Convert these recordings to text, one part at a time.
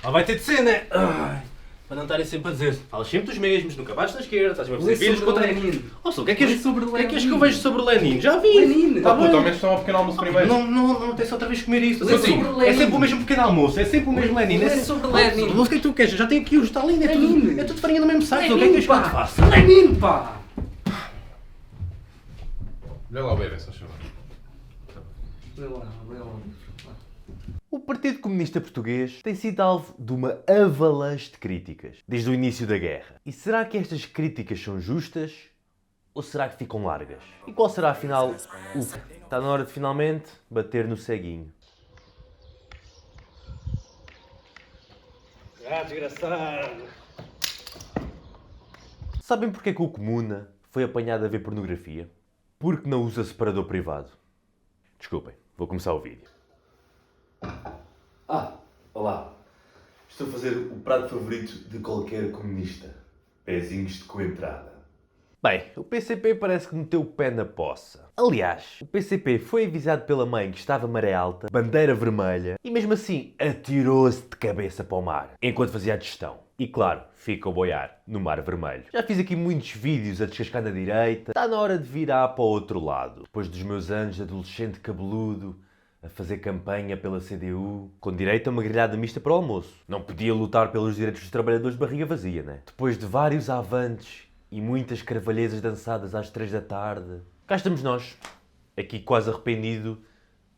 Ah, vai ter de ser, né? Ai, para não estarem sempre a dizer. Falas sempre dos mesmos, nunca bates na esquerda, estás sempre a fazer vídeos contra Lenin. O que é que és que eu vejo sobre o Lenin? Já vi! Lenin! Tá bem. Ao menos só um pequeno almoço primeiro. Não tens outra vez comer isto. Lê sobre o Lenin. É sempre o mesmo pequeno almoço, é sempre o mesmo Lenin. Lê sobre Lenin. Mas o que é que tu queres? Já tenho aqui o Stalin, Lenin. é tudo farinha no mesmo saco. O que é que Lenin, queres que eu te pá! faça? Lenin, pá! Olha lá o bebê, só chama. Lê lá. O Partido Comunista Português tem sido alvo de uma avalanche de críticas desde o início da guerra. E será que estas críticas são justas ou será que ficam largas? E qual será afinal o que? Está na hora de finalmente bater no ceguinho. Ah, desgraçado! Sabem porque é que o Comuna foi apanhado a ver pornografia? Porque não usa separador privado. Desculpem, vou começar o vídeo. Olá. Estou a fazer o prato favorito de qualquer comunista. Pezinhos de coentrada. Bem, o PCP parece que meteu o pé na poça. Aliás, o PCP foi avisado pela mãe que estava maré alta, bandeira vermelha, e mesmo assim atirou-se de cabeça para o mar, enquanto fazia a digestão. E claro, fica a boiar no mar vermelho. Já fiz aqui muitos vídeos a descascar na direita. Está na hora de virar para o outro lado. Depois dos meus anos de adolescente cabeludo, a fazer campanha pela CDU, com direito a uma grelhada mista para o almoço. Não podia lutar pelos direitos dos trabalhadores de barriga vazia, né? Depois de vários avantes e muitas carvalhezas dançadas às 3 da tarde, cá estamos nós, aqui quase arrependido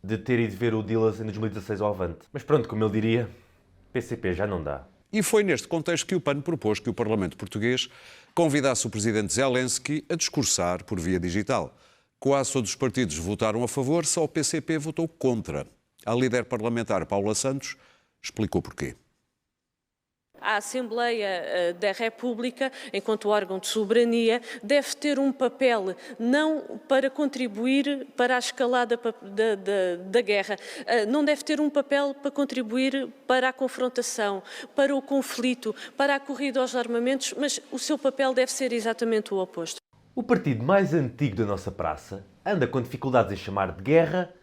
de ter ido ver o Dillas em 2016 ao Avante. Mas pronto, como ele diria, PCP já não dá. E foi neste contexto que o PAN propôs que o Parlamento Português convidasse o presidente Zelensky a discursar por via digital. Quase todos os partidos votaram a favor, só o PCP votou contra. A líder parlamentar Paula Santos explicou porquê. A Assembleia da República, enquanto órgão de soberania, deve ter um papel não para contribuir para a escalada da guerra, não deve ter um papel para contribuir para a confrontação, para o conflito, para a corrida aos armamentos, mas o seu papel deve ser exatamente o oposto. O partido mais antigo da nossa praça anda com dificuldades em chamar de guerra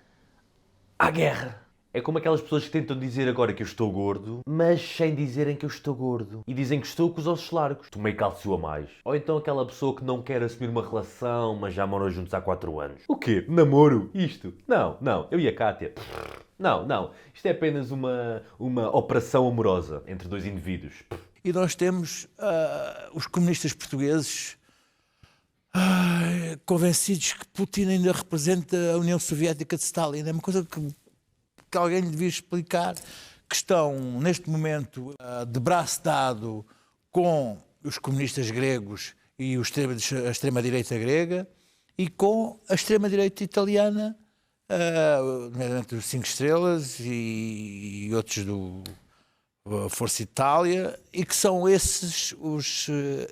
à guerra. É como aquelas pessoas que tentam dizer agora que eu estou gordo, mas sem dizerem que eu estou gordo. E dizem que estou com os ossos largos. Tomei cálcio a mais. Ou então aquela pessoa que não quer assumir uma relação, mas já moram juntos há 4 anos. O quê? Namoro? Isto? Não. Eu e a Cátia. Não. Isto é apenas uma operação amorosa entre 2 indivíduos. E nós temos os comunistas portugueses convencidos que Putin ainda representa a União Soviética de Stalin. É uma coisa que alguém lhe devia explicar, que estão neste momento de braço dado com os comunistas gregos e a extrema-direita grega e com a extrema-direita italiana, nomeadamente os 5 Estrelas e outros do Força Itália, e que são esses os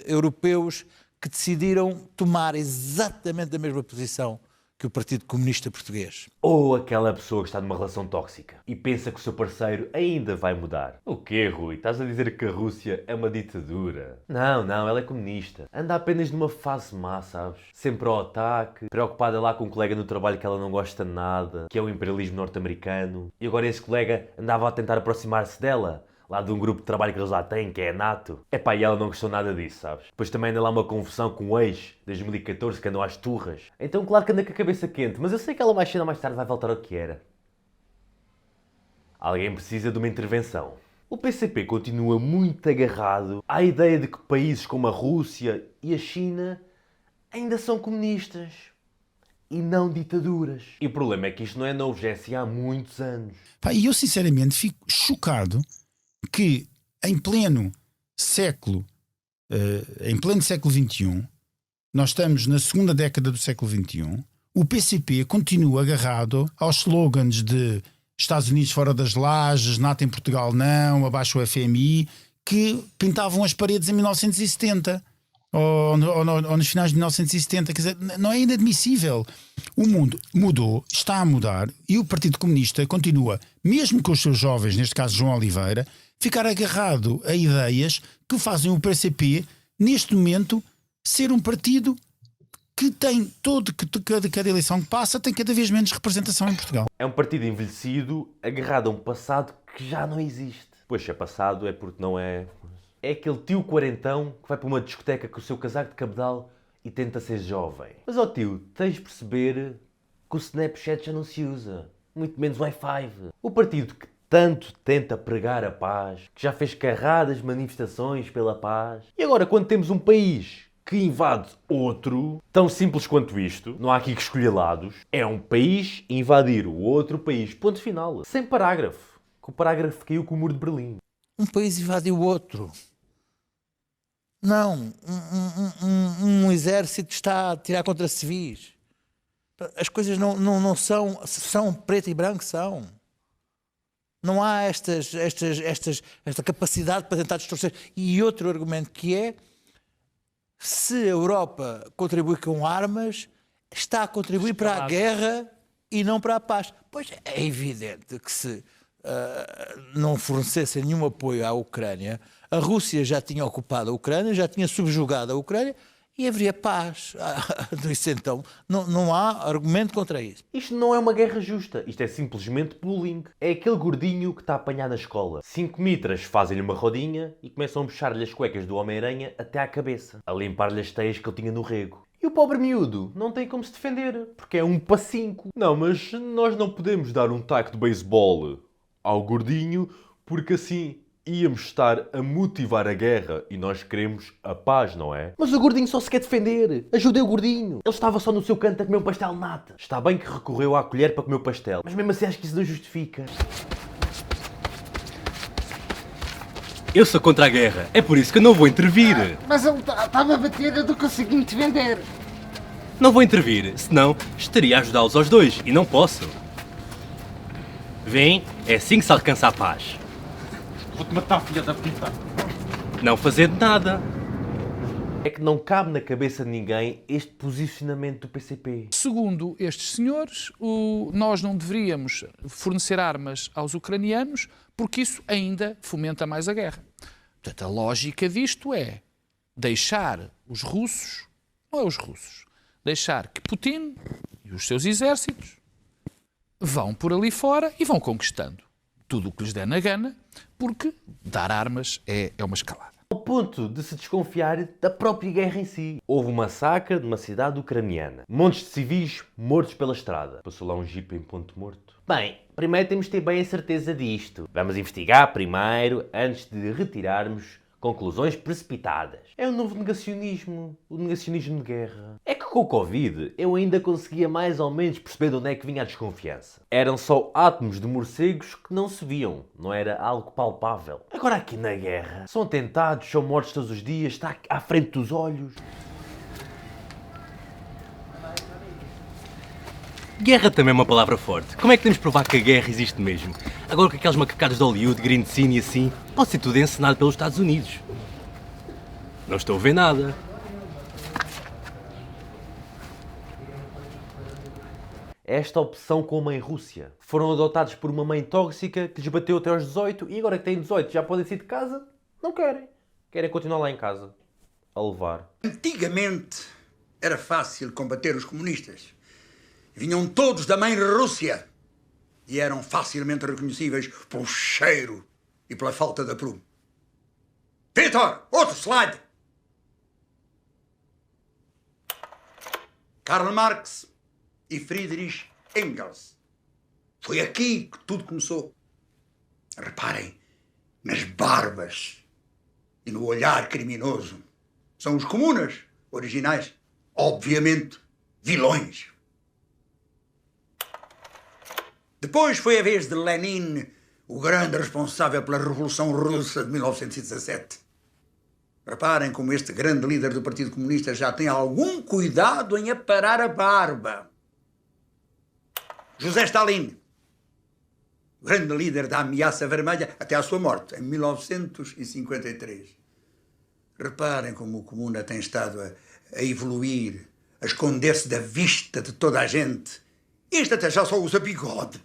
europeus que decidiram tomar exatamente a mesma posição que o Partido Comunista Português. Ou aquela pessoa que está numa relação tóxica e pensa que o seu parceiro ainda vai mudar. O quê, Rui? Estás a dizer que a Rússia é uma ditadura? Não, ela é comunista. Anda apenas numa fase má, sabes? Sempre ao ataque, preocupada lá com um colega no trabalho que ela não gosta nada, que é o imperialismo norte-americano. E agora esse colega andava a tentar aproximar-se dela, lá de um grupo de trabalho que eles lá têm, que é a NATO. Epá, e ela não gostou nada disso, sabes? Depois também anda lá uma confusão com o ex, desde 2014, que andam às turras. Então claro que anda com a cabeça quente, mas eu sei que ela mais cedo ou mais tarde vai voltar ao que era. Alguém precisa de uma intervenção. O PCP continua muito agarrado à ideia de que países como a Rússia e a China ainda são comunistas e não ditaduras. E o problema é que isto não é novo, já é assim há muitos anos. E eu sinceramente fico chocado que em pleno século XXI, nós estamos na segunda década do século XXI, o PCP continua agarrado aos slogans de Estados Unidos fora das lajes, NATO em Portugal não, abaixo o FMI, que pintavam as paredes em 1970 ou nos finais de 1970. Quer dizer, não é inadmissível. O mundo mudou, está a mudar, e o Partido Comunista continua, mesmo com os seus jovens, neste caso João Oliveira, ficar agarrado a ideias que fazem o PCP, neste momento, ser um partido que tem cada eleição que passa tem cada vez menos representação em Portugal. É um partido envelhecido, agarrado a um passado que já não existe. Pois, se é passado é porque não é... É aquele tio quarentão que vai para uma discoteca com o seu casaco de cabedal e tenta ser jovem. Mas, ó tio, tens de perceber que o Snapchat já não se usa. Muito menos o Wi-Fi. O partido que tanto tenta pregar a paz, que já fez carradas manifestações pela paz. E agora, quando temos um país que invade outro, tão simples quanto isto, não há aqui que escolher lados, é um país invadir o outro país. Ponto final. Sem parágrafo. Que o parágrafo caiu com o muro de Berlim. Um país invadiu o outro. Não. Um exército está a tirar contra civis. As coisas não são preto e branco, são. Não há esta capacidade para tentar distorcer. E outro argumento que é, se a Europa contribui com armas, está a contribuir para a guerra e não para a paz. Pois é evidente que se não fornecessem nenhum apoio à Ucrânia, a Rússia já tinha ocupado a Ucrânia, já tinha subjugado a Ucrânia e haveria paz. Isso então, não há argumento contra isso. Isto não é uma guerra justa. Isto é simplesmente bullying. É aquele gordinho que está a apanhar na escola. 5 mitras fazem-lhe uma rodinha e começam a puxar-lhe as cuecas do Homem-Aranha até à cabeça, a limpar-lhe as teias que ele tinha no rego. E o pobre miúdo não tem como se defender, porque é 1 para 5. Não, mas nós não podemos dar um taco de beisebol ao gordinho, porque assim íamos estar a motivar a guerra e nós queremos a paz, não é? Mas o gordinho só se quer defender. Ajudei o gordinho. Ele estava só no seu canto a comer um pastel de nata. Está bem que recorreu à colher para comer o pastel, mas mesmo assim acho que isso não justifica. Eu sou contra a guerra, é por isso que eu não vou intervir. Mas ele estava a bater, eu não consegui me defender. Não vou intervir, senão estaria a ajudá-los aos dois e não posso. Vem, é assim que se alcança a paz. Vou-te matar, filha da puta. Não fazendo nada. É que não cabe na cabeça de ninguém este posicionamento do PCP. Segundo estes senhores, nós não deveríamos fornecer armas aos ucranianos porque isso ainda fomenta mais a guerra. Portanto, a lógica disto é deixar os russos, não é os russos, deixar que Putin e os seus exércitos vão por ali fora e vão conquistando tudo o que lhes der na gana, porque dar armas é uma escalada. Ao ponto de se desconfiar da própria guerra em si. Houve um massacre numa cidade ucraniana. Montes de civis mortos pela estrada. Passou lá um jipe em ponto morto. Bem, primeiro temos de ter bem a certeza disto. Vamos investigar primeiro, antes de retirarmos conclusões precipitadas. É um novo negacionismo. O negacionismo de guerra. É que com o Covid eu ainda conseguia mais ou menos perceber de onde é que vinha a desconfiança. Eram só átomos de morcegos que não se viam. Não era algo palpável. Agora aqui na guerra, são atentados, são mortos todos os dias, está à frente dos olhos. Guerra também é uma palavra forte. Como é que temos de provar que a guerra existe mesmo? Agora com aqueles macacados de Hollywood, green scene e assim, pode ser tudo encenado pelos Estados Unidos. Não estou a ver nada. Esta opção com a mãe Rússia. Foram adotados por uma mãe tóxica que lhes bateu até aos 18 e agora que têm 18 já podem sair de casa? Não querem. Querem continuar lá em casa. A levar. Antigamente era fácil combater os comunistas. Vinham todos da mãe Rússia e eram facilmente reconhecíveis pelo cheiro e pela falta de aprumo. Vitor, outro slide! Karl Marx e Friedrich Engels. Foi aqui que tudo começou. Reparem nas barbas e no olhar criminoso. São os comunas originais, obviamente vilões. Depois foi a vez de Lenin, o grande responsável pela Revolução Russa de 1917. Reparem como este grande líder do Partido Comunista já tem algum cuidado em aparar a barba. José Stalin, grande líder da Ameaça Vermelha até à sua morte, em 1953. Reparem como o Comuna tem estado a evoluir, a esconder-se da vista de toda a gente. Este até já só usa bigode.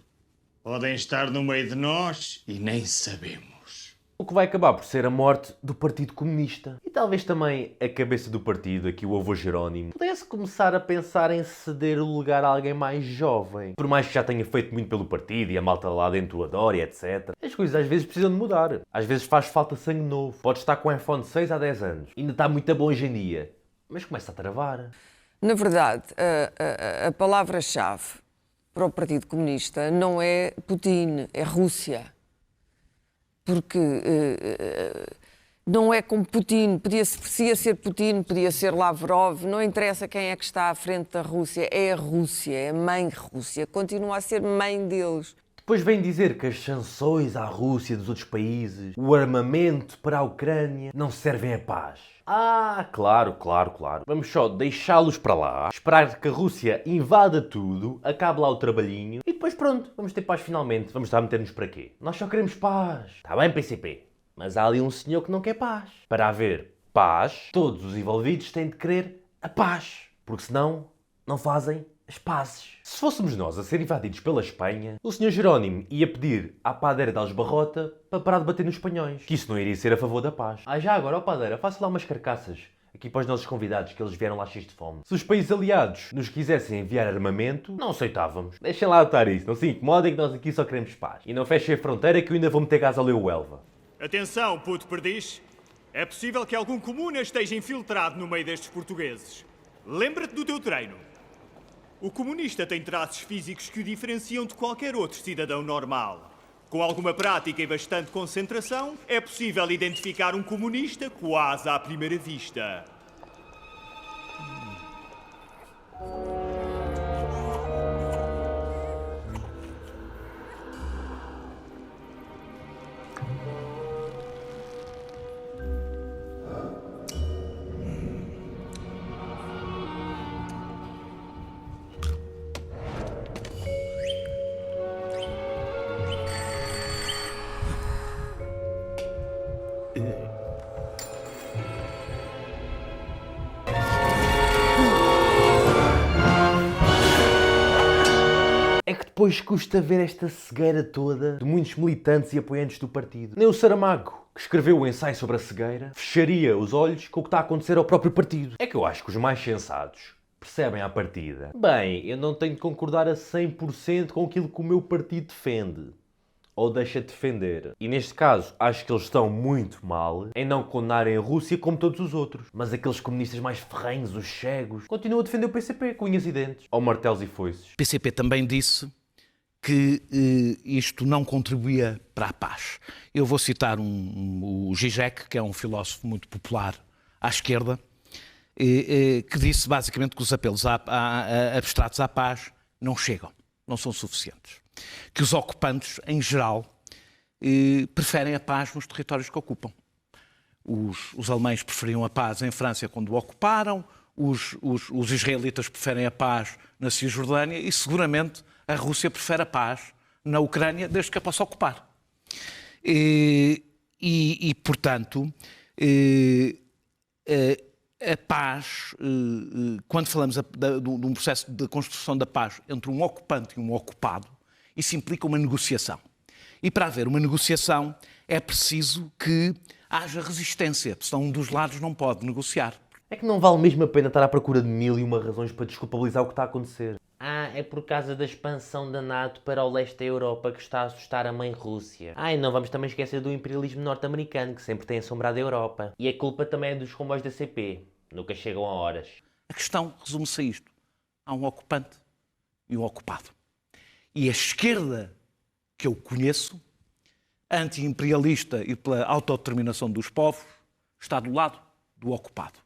Podem estar no meio de nós e nem sabemos. O que vai acabar por ser a morte do Partido Comunista. E talvez também a cabeça do partido, aqui o avô Jerónimo, pudesse começar a pensar em ceder o lugar a alguém mais jovem. Por mais que já tenha feito muito pelo partido e a malta lá dentro o adora e etc. As coisas às vezes precisam de mudar. Às vezes faz falta sangue novo. Pode estar com o iPhone 6 há 10 anos. Ainda está muito bom hoje em dia. Mas começa a travar. Na verdade, a palavra-chave para o Partido Comunista não é Putin, é Rússia. Porque não é como Putin, podia ser Putin, podia ser Lavrov, não interessa quem é que está à frente da Rússia, é a Rússia, é a mãe Rússia, continua a ser mãe deles. Depois vem dizer que as sanções à Rússia dos outros países, o armamento para a Ucrânia, não servem à paz. Claro. Vamos só deixá-los para lá, esperar que a Rússia invada tudo, acabe lá o trabalhinho e depois pronto, vamos ter paz finalmente. Vamos estar a meter-nos para quê? Nós só queremos paz. Está bem, PCP? Mas há ali um senhor que não quer paz. Para haver paz, todos os envolvidos têm de querer a paz. Porque senão não fazem as pazes. Se fôssemos nós a ser invadidos pela Espanha, o Sr. Jerónimo ia pedir à padeira de Aljubarrota para parar de bater nos espanhóis. Que isso não iria ser a favor da paz. Já agora, ó padeira, faça lá umas carcaças aqui para os nossos convidados, que eles vieram lá cheios de fome. Se os países aliados nos quisessem enviar armamento, não aceitávamos. Deixem lá estar isso, não se incomodem que nós aqui só queremos paz. E não fechem a fronteira que eu ainda vou meter gás ao Leo Elva. Atenção, puto perdiz. É possível que algum comuna esteja infiltrado no meio destes portugueses. Lembra-te do teu treino. O comunista tem traços físicos que o diferenciam de qualquer outro cidadão normal. Com alguma prática e bastante concentração, é possível identificar um comunista quase à primeira vista. Depois custa ver esta cegueira toda de muitos militantes e apoiantes do partido. Nem o Saramago, que escreveu o ensaio sobre a cegueira, fecharia os olhos com o que está a acontecer ao próprio partido. É que eu acho que os mais sensatos percebem à partida. Bem, eu não tenho de concordar a 100% com aquilo que o meu partido defende. Ou deixa de defender. E neste caso, acho que eles estão muito mal em não condenarem a Rússia como todos os outros. Mas aqueles comunistas mais ferrenhos, os cegos, continuam a defender o PCP com unhas e dentes. Ou martelos e foices. O PCP também disse que isto não contribuía para a paz. Eu vou citar o Zizek, que é um filósofo muito popular à esquerda, que disse basicamente que os apelos abstratos à paz não chegam, não são suficientes. Que os ocupantes, em geral, preferem a paz nos territórios que ocupam. Os alemães preferiam a paz em França quando o ocuparam, os israelitas preferem a paz na Cisjordânia e, seguramente, a Rússia prefere a paz na Ucrânia desde que a possa ocupar. Portanto, a paz, quando falamos de um processo de construção da paz entre um ocupante e um ocupado, isso implica uma negociação. E para haver uma negociação é preciso que haja resistência, senão um dos lados não pode negociar. É que não vale mesmo a pena estar à procura de 1001 razões para desculpabilizar o que está a acontecer. É por causa da expansão da NATO para o leste da Europa que está a assustar a mãe Rússia. E não vamos também esquecer do imperialismo norte-americano, que sempre tem assombrado a Europa. E a culpa também é dos comboios da CP. Nunca chegam a horas. A questão resume-se a isto. Há um ocupante e um ocupado. E a esquerda que eu conheço, anti-imperialista e pela autodeterminação dos povos, está do lado do ocupado.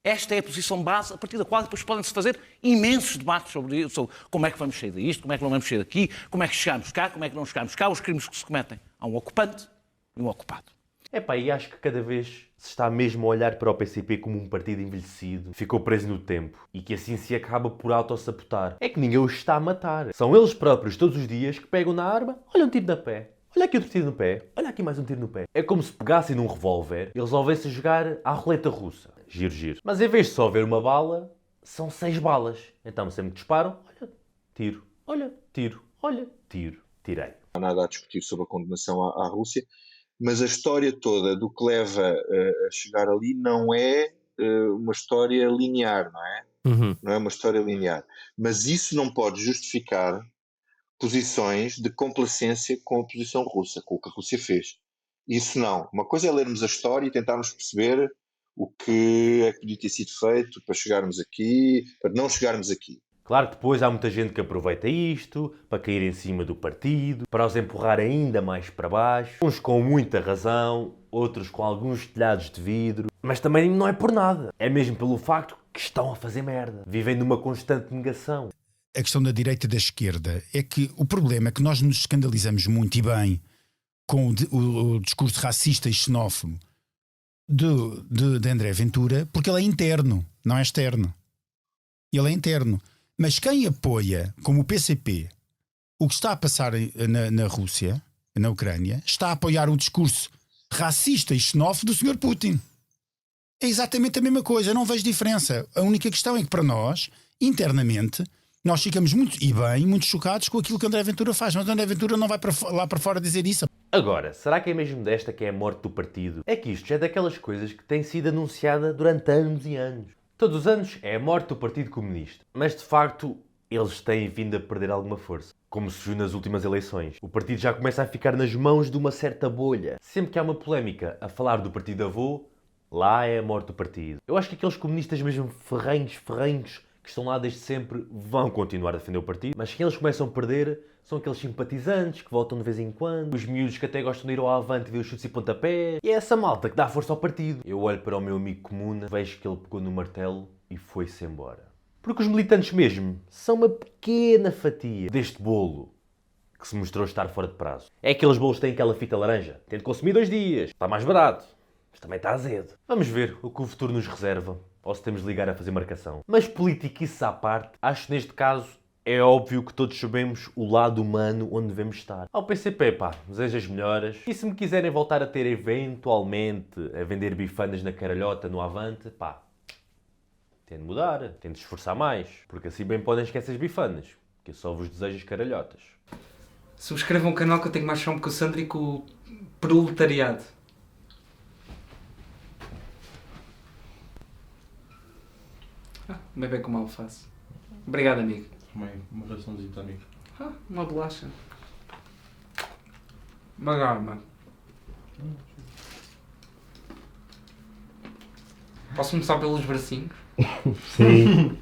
Esta é a posição base, a partir da qual depois podem-se fazer imensos debates sobre isso, sobre como é que vamos sair disto, como é que não vamos sair daqui, como é que chegamos cá, como é que não chegamos cá, os crimes que se cometem. Há um ocupante e um ocupado. E acho que cada vez se está mesmo a olhar para o PCP como um partido envelhecido, ficou preso no tempo e que assim se acaba por autossabotar. É que ninguém os está a matar. São eles próprios todos os dias que pegam na arma, olha um tiro na pé. Olha aqui outro tiro no pé. Olha aqui mais um tiro no pé. É como se pegassem num revólver e resolvessem jogar à roleta russa. Giro, giro. Mas em vez de só ver uma bala, são 6 balas. Então sempre que disparam, olha, tiro. Olha, tiro. Olha, tiro. Tirei. Não há nada a discutir sobre a condenação à Rússia. mas a história toda do que leva a chegar ali não é uma história linear, não é? Não é uma história linear. Mas isso não pode justificar posições de complacência com a posição russa, com o que a Rússia fez. Isso não. Uma coisa é lermos a história e tentarmos perceber o que é que podia ter sido feito para chegarmos aqui, para não chegarmos aqui. Claro que depois há muita gente que aproveita isto para cair em cima do partido, para os empurrar ainda mais para baixo, uns com muita razão, outros com alguns telhados de vidro, mas também não é por nada, é mesmo pelo facto que estão a fazer merda, vivem numa constante negação. A questão da direita e da esquerda é que o problema é que nós nos escandalizamos muito e bem com o discurso racista e xenófobo de André Ventura, porque ele é interno, não é externo. Ele é interno. Mas quem apoia, como o PCP, o que está a passar na Rússia, na Ucrânia, está a apoiar o discurso racista e xenófobo do Sr. Putin. É exatamente a mesma coisa, não vejo diferença. A única questão é que para nós, internamente, nós ficamos muito chocados com aquilo que André Ventura faz, mas André Ventura não vai lá para fora dizer isso. Agora, será que é mesmo desta que é a morte do partido? É que isto já é daquelas coisas que tem sido anunciada durante anos e anos. Todos os anos é a morte do Partido Comunista. Mas, de facto, eles têm vindo a perder alguma força. Como se viu nas últimas eleições. O partido já começa a ficar nas mãos de uma certa bolha. Sempre que há uma polémica a falar do partido avô, lá é a morte do partido. Eu acho que aqueles comunistas mesmo ferrenhos, que estão lá desde sempre, vão continuar a defender o partido. Mas quem eles começam a perder são aqueles simpatizantes que voltam de vez em quando, os miúdos que até gostam de ir ao Avante e ver os chutes e pontapés. E é essa malta que dá força ao partido. Eu olho para o meu amigo Comuna, vejo que ele pegou no martelo e foi-se embora. Porque os militantes mesmo são uma pequena fatia deste bolo que se mostrou estar fora de prazo. É aqueles bolos que têm aquela fita laranja. Tem de consumir 2 dias. Está mais barato. Mas também está azedo. Vamos ver o que o futuro nos reserva. Ou se temos de ligar a fazer marcação. Mas politiquice à parte, acho que neste caso é óbvio que todos sabemos o lado humano onde devemos estar. Ao PCP, pá, desejo as melhoras. E se me quiserem voltar a ter eventualmente a vender bifanas na caralhota no Avante, pá, tem de mudar, tem de se esforçar mais. Porque assim bem podem esquecer as bifanas, que eu só vos desejo as caralhotas. Subscrevam o canal que eu tenho mais fome que o Sandro e com o proletariado. Bem como alface. Obrigado, amigo. Também uma raçãozita, amigo. Uma bolacha. Uma gama. Posso começar pelos bracinhos? Sim.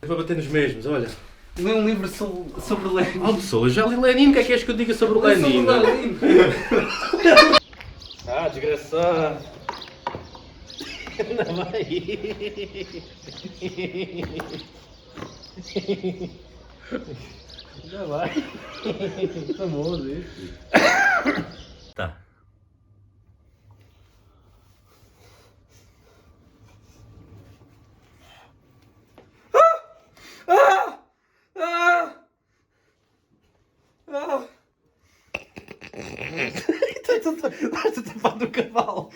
Vou bater nos mesmos, olha. Lê um livro sobre Lenin. Oh, pessoal, já li Lenin, o que é que queres que eu diga sobre Lenin? Ah, desgraçado. Não vai. Já vai. Famoso isso. Tá. Estás a tapar do cavalo.